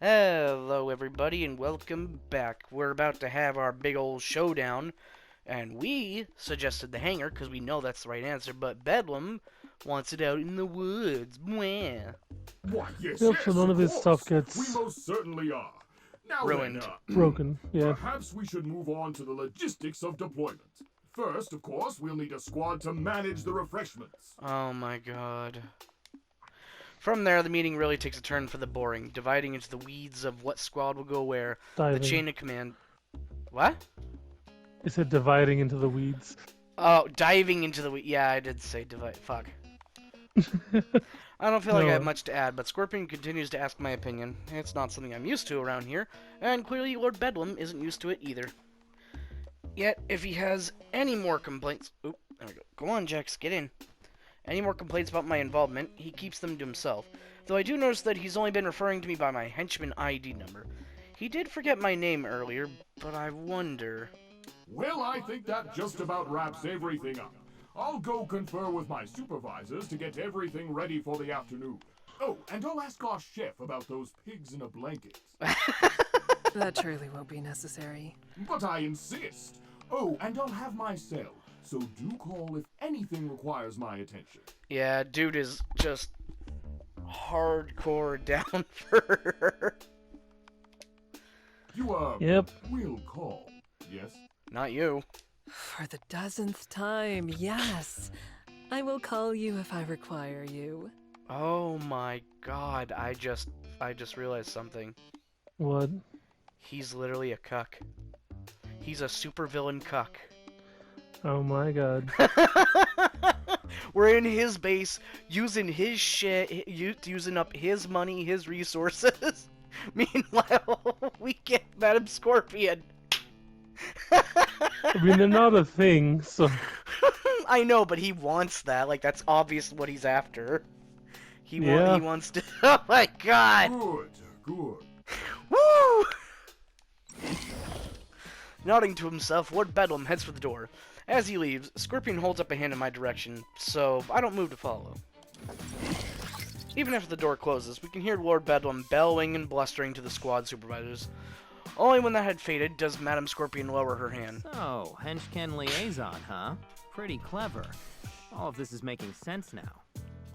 Hello, everybody, and welcome back. We're about to have our big old showdown, and we suggested the hangar because we know that's the right answer, but Bedlam wants it out in the woods. Mwah. Why, yes, Yep, yes, so none of his course. stuff We gets most certainly are. Now Ruined. then, broken. Yeah. perhaps we should move on to the logistics of deployment. First, of course, we'll need a squad to manage the refreshments. Oh my god. From there, the meeting really takes a turn for the boring, dividing into the weeds of what squad will go where, the chain Diving. of command. What? It said dividing into the weeds. Oh, diving into the weeds. Yeah, I did say divide. Fuck. I don't feel like I have much to add, but Scorpion continues to ask my opinion. It's not something I'm used to around here, and clearly Lord Bedlam isn't used to it either. Yet, if he has any more complaints... Oop, there we go. Go on, Jax, get in. Any more complaints about my involvement, he keeps them to himself. Though I do notice that he's only been referring to me by my Henchman ID number. He did forget my name earlier, but I wonder... Well, I think that just about wraps everything up. I'll go confer with my supervisors to get everything ready for the afternoon. Oh, and I'll ask our chef about those pigs in a blanket. That truly won't be necessary. But I insist. Oh, and I'll have my cell, so do call if anything requires my attention. Yeah, dude is just hardcore down for her. You, Yep. will call, yes? Not you. For the dozenth time, yes. I will call you if I require you. Oh my god, I just realized something. What? He's literally a cuck. He's a supervillain cuck. Oh my god. We're in his base, using his shit, using up his money, his resources. Meanwhile, we get Madam Scorpion. I mean, they're not a thing, so... I know, but he wants that. Like, that's obvious what he's after. He Yeah. wants to... Oh my god! Good. Woo! Nodding to himself, Lord Bedlam heads for the door. As he leaves, Scorpion holds up a hand in my direction, so I don't move to follow. Even after the door closes, we can hear Lord Bedlam bellowing and blustering to the squad supervisors. Only when that had faded does Madam Scorpion lower her hand. So, Henchman liaison, huh? Pretty clever. All of this is making sense now.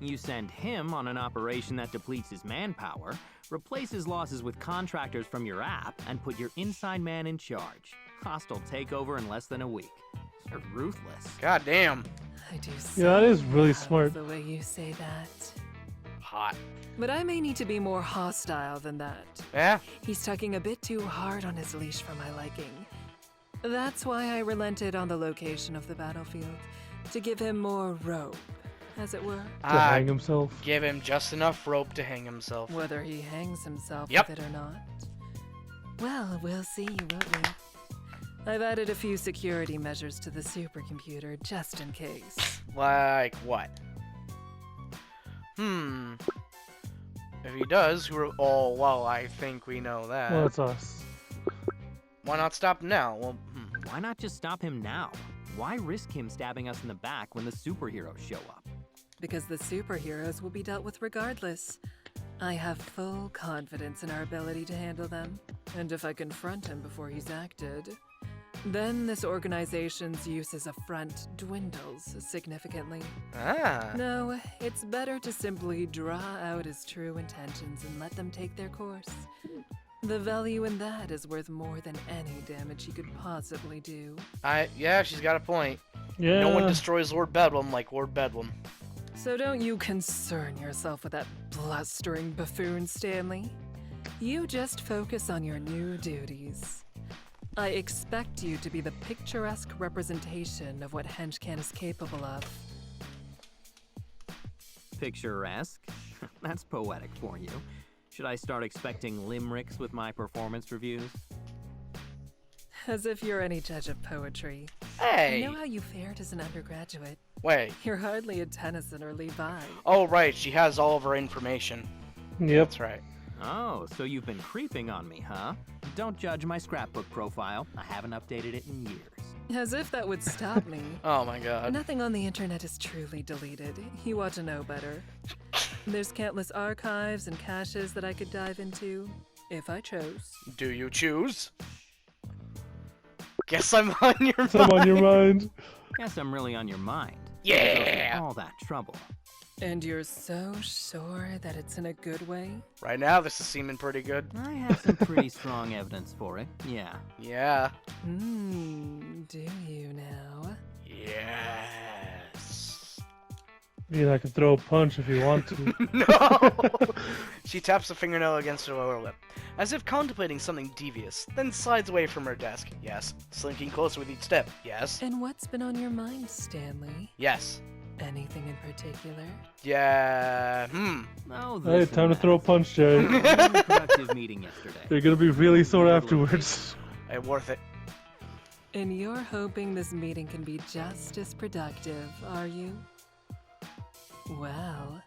You send him on an operation that depletes his manpower, replace his losses with contractors from your app, and put your inside man in charge. Hostile takeover in less than a week. You're ruthless. God damn. I do Yeah, that is really love smart. the way you say that. Hot. But I may need to be more hostile than that. Yeah? He's tugging a bit too hard on his leash for my liking. That's why I relented on the location of the battlefield, to give him more rope, as it were. To hang himself. Give him just enough rope to hang himself. Whether he hangs himself Yep. with it or not. Well, we'll see, won't we? I've added a few security measures to the supercomputer just in case. Like what? If he does, who are... Oh, well, I think we know that. Well, it's us. Why not stop now? Well, Why not just stop him now? Why risk him stabbing us in the back when the superheroes show up? Because the superheroes will be dealt with regardless. I have full confidence in our ability to handle them. And if I confront him before he's acted, then this organization's use as a front dwindles significantly. No, it's better to simply draw out his true intentions and let them take their course. The value in that is worth more than any damage he could possibly do. Yeah, she's got a point. Yeah. No one destroys Lord Bedlam like Lord Bedlam. So don't you concern yourself with that blustering buffoon, Stanley. You just focus on your new duties. I expect you to be the picturesque representation of what Henchman is capable of. Picturesque? That's poetic for you. Should I start expecting limericks with my performance reviews? As if you're any judge of poetry. Hey! I know how you fared as an undergraduate. Wait. You're hardly a Tennyson or Levi. Oh, right, she has all of our information. Yep. That's right. Oh, so you've been creeping on me, huh? Don't judge my scrapbook profile. I haven't updated it in years. As if that would stop me. Oh my god. Nothing on the internet is truly deleted. You ought to know better. There's countless archives and caches that I could dive into. if I chose. Do you choose? Guess I'm on your mind. I'm on your mind. Guess I'm really on your mind. Yeah! All that trouble. And you're so sure that it's in a good way? Right now, this is seeming pretty good. I have some pretty strong evidence for it. Yeah. Yeah. Do you now? Yes. I mean, I can throw a punch if you want to. No! She taps a fingernail against her lower lip, as if contemplating something devious, then slides away from her desk. Yes. Slinking closer with each step. Yes. And what's been on your mind, Stanley? Yes. Anything in particular? Yeah. Oh, Hey, this time and to throw a that. punch, Jerry. Really productive meeting yesterday. You're gonna be really sore afterwards. Hey, worth it. And you're hoping this meeting can be just as productive, are you? Well,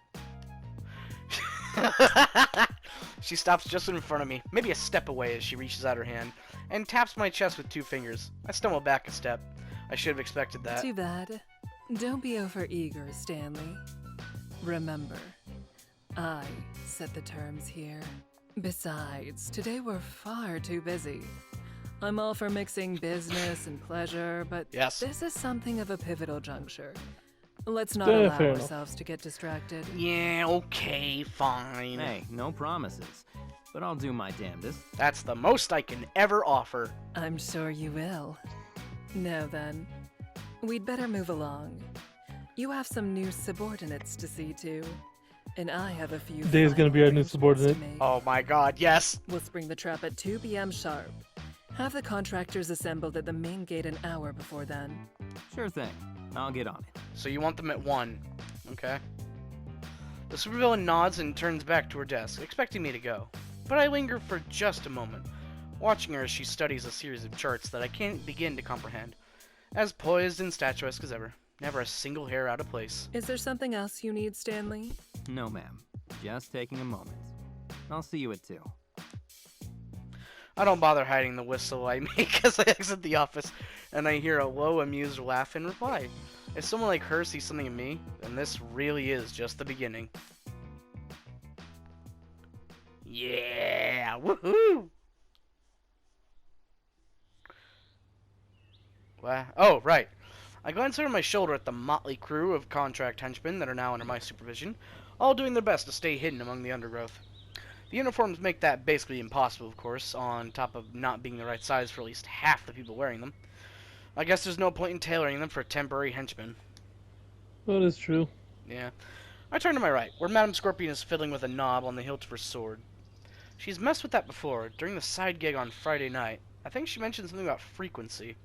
She stops just in front of me, maybe a step away as she reaches out her hand, and taps my chest with 2 fingers. I stumble back a step. I should have expected that. too bad. Don't be overeager, Stanley. Remember, I set the terms here. Besides, today we're far too busy. I'm all for mixing business and pleasure, but Yes. this is something of a pivotal juncture. Let's not Yeah, allow fair enough. ourselves to get distracted. Yeah, okay, fine. Hey, no promises. But I'll do my damnedest. That's the most I can ever offer. I'm sure you will. Now then, we'd better move along. You have some new subordinates to see to, and I have a few. Dave's gonna be our new final subordinate. arrangements to make. Oh my god, yes. We'll spring the trap at 2 p.m. sharp. Have the contractors assembled at the main gate an hour before then. Sure thing. I'll get on it. So you want them at 1. Okay. The supervillain nods and turns back to her desk, expecting me to go. But I linger for just a moment, watching her as she studies a series of charts that I can't begin to comprehend. As poised and statuesque as ever. Never a single hair out of place. Is there something else you need, Stanley? No, ma'am. Just taking a moment. I'll see you at 2. I don't bother hiding the whistle I make as I exit the office, and I hear a low, amused laugh in reply. If someone like her sees something in me, then this really is just the beginning. Yeah! Woohoo! What? Oh, right. I glance over my shoulder at the motley crew of contract henchmen that are now under my supervision, all doing their best to stay hidden among the undergrowth. The uniforms make that basically impossible, of course, on top of not being the right size for at least half the people wearing them. I guess there's no point in tailoring them for temporary henchmen. That is true. Yeah. I turn to my right, where Madame Scorpion is fiddling with a knob on the hilt of her sword. She's messed with that before, during the side gig on Friday night. I think she mentioned something about frequency.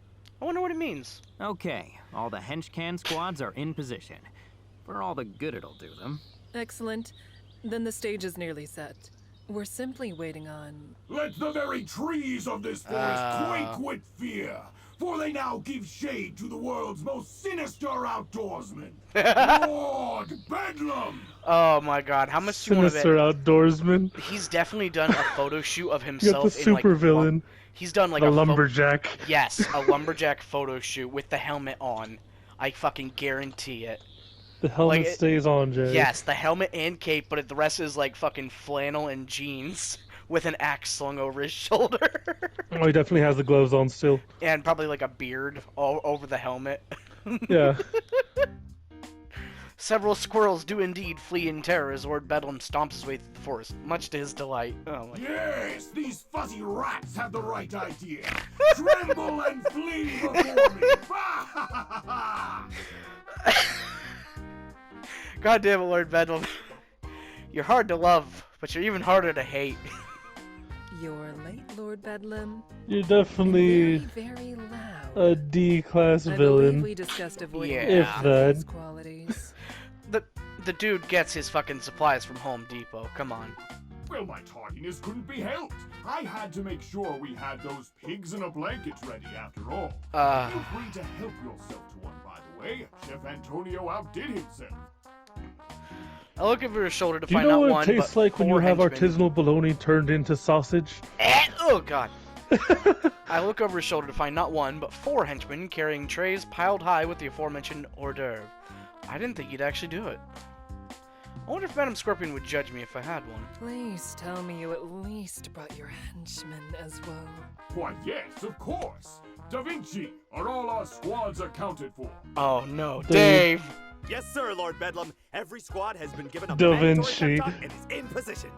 I wonder what it means. Okay, all the henchcan squads are in position. For all the good it'll do them. Excellent. Then the stage is nearly set. We're simply waiting on... Let the very trees of this forest quake with fear, for they now give shade to the world's most sinister outdoorsman, Lord Bedlam! Oh my god, how much do you want to bet? Sinister outdoorsman. He's definitely done a photo shoot of You got himself the in like... super villain. He's done like A a lumberjack. Yes, a lumberjack photo shoot with the helmet on. I fucking guarantee it. The helmet Like, stays on, Jay. Yes, the helmet and cape, but the rest is like fucking flannel and jeans with an axe slung over his shoulder. Oh, he definitely has the gloves on still. And probably like a beard all over the helmet. Yeah. Several squirrels do indeed flee in terror as Lord Bedlam stomps his way through the forest, much to his delight. Oh my Yes, these fuzzy rats have the right idea. Tremble and flee before me. God damn it, Lord Bedlam. You're hard to love, but you're even harder to hate. You're late, Lord Bedlam. You're definitely Very loud. a D-class I believe villain. we discussed avoiding Yeah. If that. his qualities. The dude gets his fucking supplies from Home Depot. Come on. Well, my tardiness couldn't be helped. I had to make sure we had those pigs in a blanket ready after all. Feel free to help yourself to one, by the way. Chef Antonio outdid himself. I look over his shoulder to Do you find know not what one, it tastes but like when you 4 have henchmen. artisanal bologna turned into sausage? Oh god. I look over his shoulder to find not one, but 4 henchmen carrying trays piled high with the aforementioned hors d'oeuvre. I didn't think he'd actually do it. I wonder if Madam Scorpion would judge me if I had one. Please tell me you at least brought your henchmen as well. Why, yes, of course. Da Vinci, are all our squads accounted for? Oh no, Dave! Yes, sir, Lord Bedlam. Every squad has been given a Da mandatory Vinci. pep talk and is in position.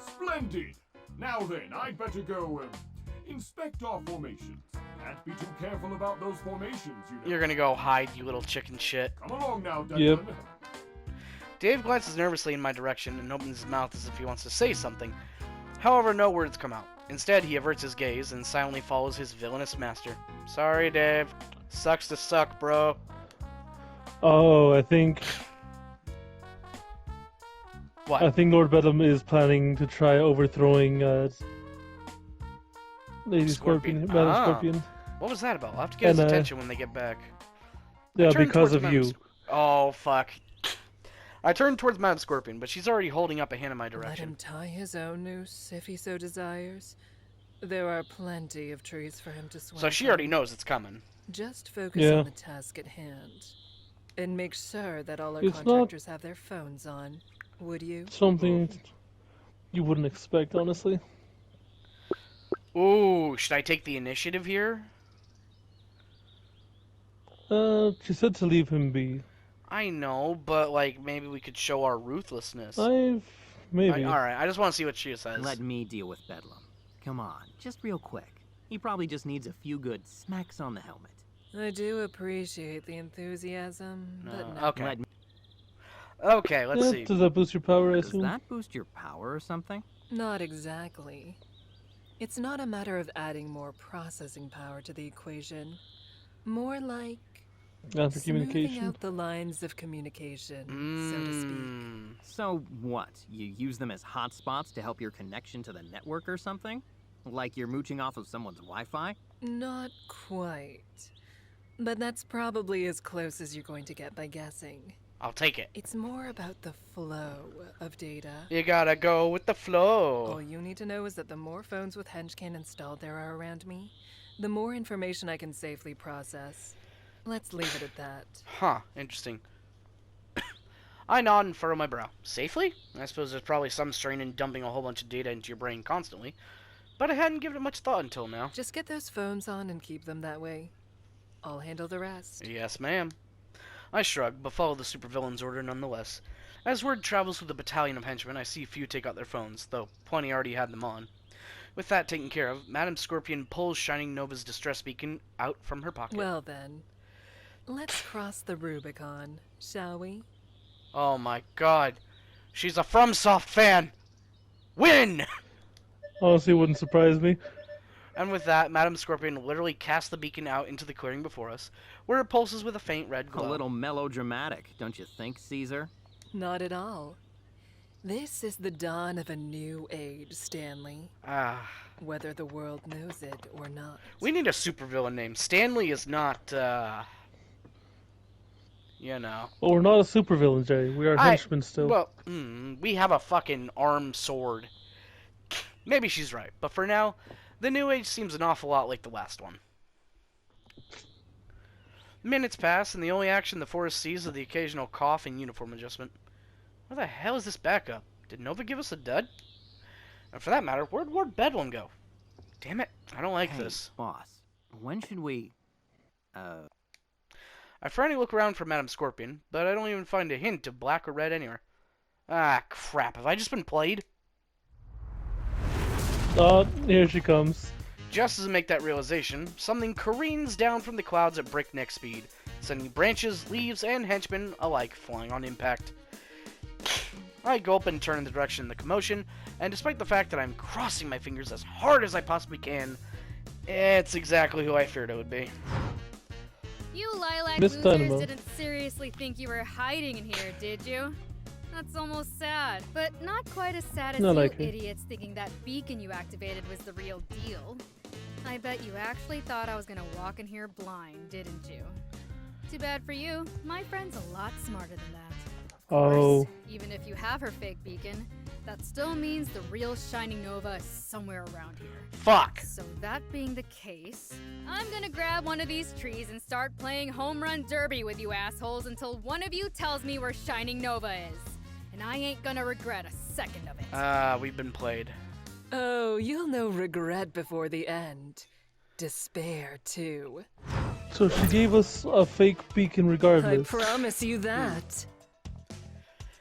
Splendid! Now then, I'd better go inspect our formations. Can't be too careful about those formations, you know. You're gonna go hide, you little chicken shit. Come along now, Declan. Yep. Dave glances nervously in my direction and opens his mouth as if he wants to say something. However, no words come out. Instead, he averts his gaze and silently follows his villainous master. Sorry, Dave. Sucks to suck, bro. Oh, I think What? Lord Bedlam is planning to try overthrowing Lady Scorpion. Scorpion, Madam Ah. Scorpion. What was that about? I'll have to get his And, attention when they get back. Yeah, Turn because towards of Madam you. Oh, fuck. I turned towards Madam Scorpion, but she's already holding up a hand in my Let him direction. tie his own noose if he so desires. There are plenty of trees for him to swing So she from. already knows it's coming. Just focus Yeah. on the task at hand. And make sure that all our It's not- contractors have their phones on. Would you? Something you wouldn't expect, honestly. Ooh, should I take the initiative here? She said to leave him be. I know, but like maybe we could show our ruthlessness. Maybe. Alright, I just want to see what she says. Let me deal with Bedlam. Come on, just real quick. He probably just needs a few good smacks on the helmet. I do appreciate the enthusiasm, but no. Okay. Let me- Okay, let's Yeah, see. does that boost your power, I Does assume? that boost your power or something? Not exactly. It's not a matter of adding more processing power to the equation. More like And for smoothing communication? out the lines of communication, so to speak. Mm. So what? You use them as hotspots to help your connection to the network or something? Like you're mooching off of someone's Wi-Fi? Not quite. But that's probably as close as you're going to get by guessing. I'll take it. It's more about the flow of data. You gotta go with the flow. All you need to know is that the more phones with Henchman installed there are around me, the more information I can safely process. Let's leave it at that. Huh, interesting. I nod and furrow my brow. Safely? I suppose there's probably some strain in dumping a whole bunch of data into your brain constantly. But I hadn't given it much thought until now. Just get those phones on and keep them that way. I'll handle the rest. Yes, ma'am. I shrug, but follow the supervillain's order nonetheless. As word travels through the battalion of henchmen, I see few take out their phones, though plenty already had them on. With that taken care of, Madam Scorpion pulls Shining Nova's distress beacon out from her pocket. Well then, let's cross the Rubicon, shall we? Oh my god. She's a FromSoft fan! Win! Honestly, it wouldn't surprise me. And with that, Madam Scorpion literally casts the beacon out into the clearing before us, where it pulses with a faint red A glow. little melodramatic, don't you think, Caesar? Not at all. This is the dawn of a new age, Stanley. Ah, Whether the world knows it or not. we need a supervillain name. Stanley is not, you know. Well, we're not a supervillain, Jerry. We are henchmen still. Well, we have a fucking armed sword. Maybe she's right, but for now, the new age seems an awful lot like the last one. Minutes pass, and the only action the forest sees is the occasional cough and uniform adjustment. Where the hell is this backup? Did Nova give us a dud? And for that matter, where'd Lord Bedlam go? Damn it, I don't like Hey, this. boss, when should we... I frantically look around for Madam Scorpion, but I don't even find a hint of black or red anywhere. Ah, crap, have I just been played? Here she comes. Just as I make that realization, something careens down from the clouds at breakneck speed, sending branches, leaves, and henchmen alike flying on impact. I gulp and turn in the direction of the commotion, and despite the fact that I'm crossing my fingers as hard as I possibly can, it's exactly who I feared it would be. You lilac Miss losers Dynamo. didn't seriously think you were hiding in here, did you? That's almost sad, but not quite as sad as Not you likely. idiots thinking that beacon you activated was the real deal. I bet you actually thought I was gonna walk in here blind, didn't you? Too bad for you. My friend's a lot smarter than that. Of Oh. course, even if you have her fake beacon, that still means the real Shining Nova is somewhere around here. Fuck! So that being the case, I'm gonna grab one of these trees and start playing home run derby with you assholes until one of you tells me where Shining Nova is. And and I ain't gonna regret a second of it. We've been played. Oh, you'll know regret before the end. Despair, too. So she gave us a fake beacon I regardless. promise you that.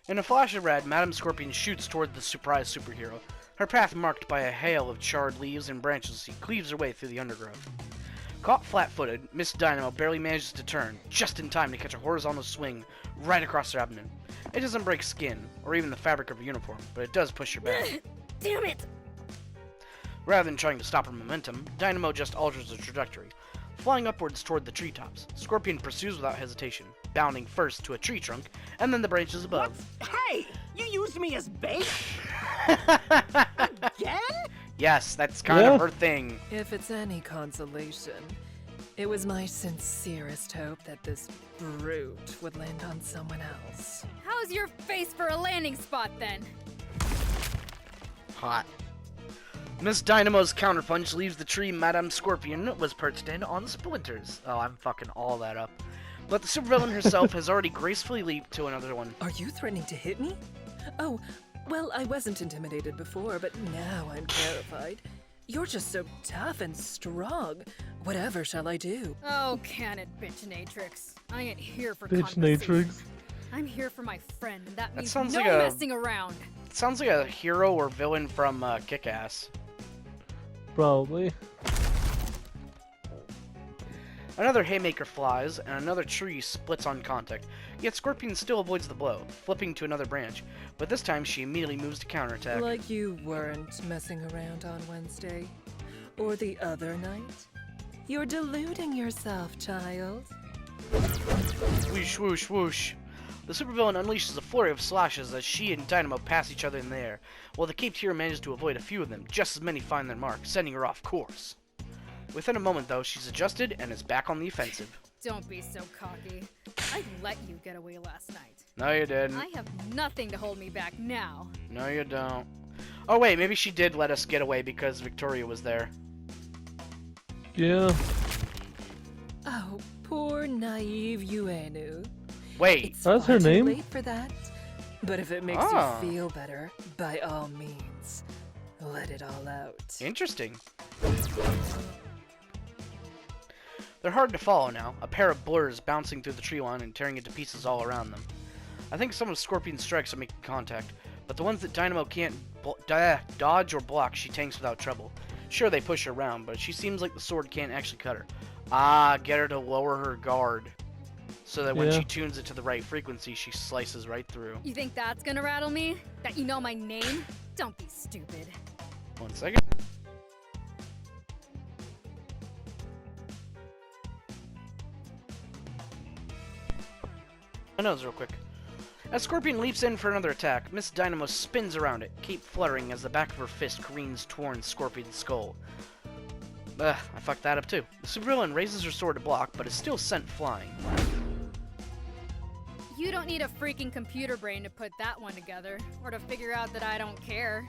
In a flash of red, Madam Scorpion shoots toward the surprise superhero. Her path marked by a hail of charred leaves and branches, she cleaves her way through the undergrowth. Caught flat-footed, Miss Dynamo barely manages to turn, just in time to catch a horizontal swing right across her abdomen. It doesn't break skin, or even the fabric of her uniform, but it does push her back. Damn it! Rather than trying to stop her momentum, Dynamo just alters the trajectory, flying upwards toward the treetops. Scorpion pursues without hesitation, bounding first to a tree trunk, and then the branches above. Hey! You used me as bait? Again? Yes, that's kind of her thing. If it's any consolation, it was my sincerest hope that this brute would land on someone else. How's your face for a landing spot then? Hot. Miss Dynamo's counterpunch leaves the tree Madame Scorpion was perched in on splinters. Oh, I'm fucking all that up. But the supervillain herself has already gracefully leaped to another one. Are you threatening to hit me? Oh, well, I wasn't intimidated before, but now I'm terrified. You're just so tough and strong. Whatever shall I do? Oh, can it, bitch Natrix. I ain't here for Bitch conversation. Natrix. I'm here for my friend, and that means sounds no like a- messing around. It sounds like a hero or villain from Kick-Ass. Probably. Another haymaker flies, and another tree splits on contact. Yet Scorpion still avoids the blow, flipping to another branch. But this time she immediately moves to counterattack. Like you weren't messing around on Wednesday. Or the other night. You're deluding yourself, child. Whoosh, whoosh, whoosh. The supervillain unleashes a flurry of slashes as she and Dynamo pass each other in the air, while the caped hero manages to avoid a few of them. Just as many find their mark, sending her off course. Within a moment, though, she's adjusted and is back on the offensive. Don't be so cocky. I let you get away last night. No, you didn't. I have nothing to hold me back now. No, you don't. Oh, wait, maybe she did let us get away because Victoria was there. Yeah. Oh, poor naive Uenu. Wait, It's That's far her too name? late for that. But if it makes Ah. you feel better, by all means, let it all out. interesting. They're hard to follow now, a pair of blurs bouncing through the tree line and tearing it to pieces all around them. I think some of Scorpion's strikes are making contact, but the ones that Dynamo can't dodge or block, she tanks without trouble. Sure, they push her around, but she seems like the sword can't actually cut her. Ah, get her to lower her guard, so that when Yeah. she tunes it to the right frequency, she slices right through. You think that's gonna rattle me? That you know my name? Don't be stupid. 1 second. My nose real quick. As Scorpion leaps in for another attack, Miss Dynamo spins around it, cape fluttering as the back of her fist careens towards Scorpion's skull. Ugh, I fucked that up too. The supervillain raises her sword to block, but is still sent flying. You don't need a freaking computer brain to put that one together, or to figure out that I don't care.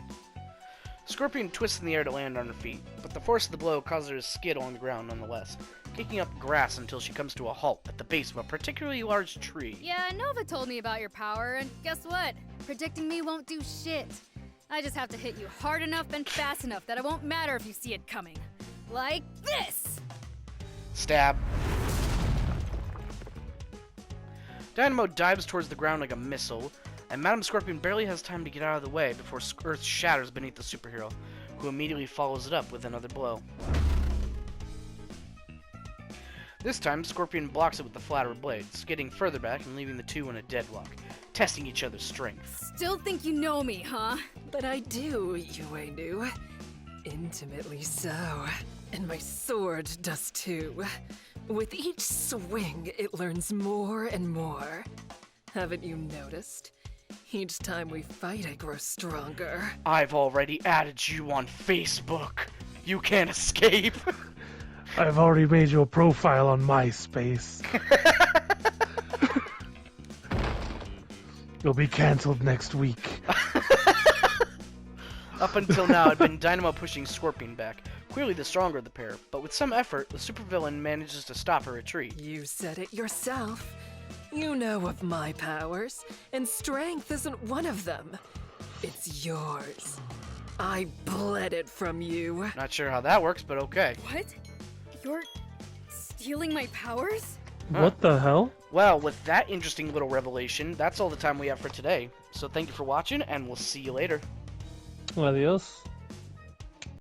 Scorpion twists in the air to land on her feet, but the force of the blow causes her to skid along the ground nonetheless, kicking up grass until she comes to a halt at the base of a particularly large tree. Yeah, Nova told me about your power, and guess what? Predicting me won't do shit. I just have to hit you hard enough and fast enough that it won't matter if you see it coming. Like this! Stab. Dynamo dives towards the ground like a missile, and Madame Scorpion barely has time to get out of the way before Earth shatters beneath the superhero, who immediately follows it up with another blow. This time, Scorpion blocks it with the flat of her blade, skidding further back and leaving the two in a deadlock, testing each other's strength. Still think you know me, huh? But I do, Uenu. Intimately so. And my sword does too. With each swing, it learns more and more. Haven't you noticed? Each time we fight, I grow stronger. I've already added you on Facebook. You can't escape. I've already made you a profile on MySpace. You'll be cancelled next week. Up until now, it had been Dynamo pushing Scorpion back, clearly the stronger of the pair, but with some effort, the supervillain manages to stop her retreat. You said it yourself. You know of my powers, and strength isn't one of them. It's yours. I bled it from you. Not sure how that works, but okay. What? You're stealing my powers? What the hell? Well, with that interesting little revelation, that's all the time we have for today. So thank you for watching, and we'll see you later. Adios.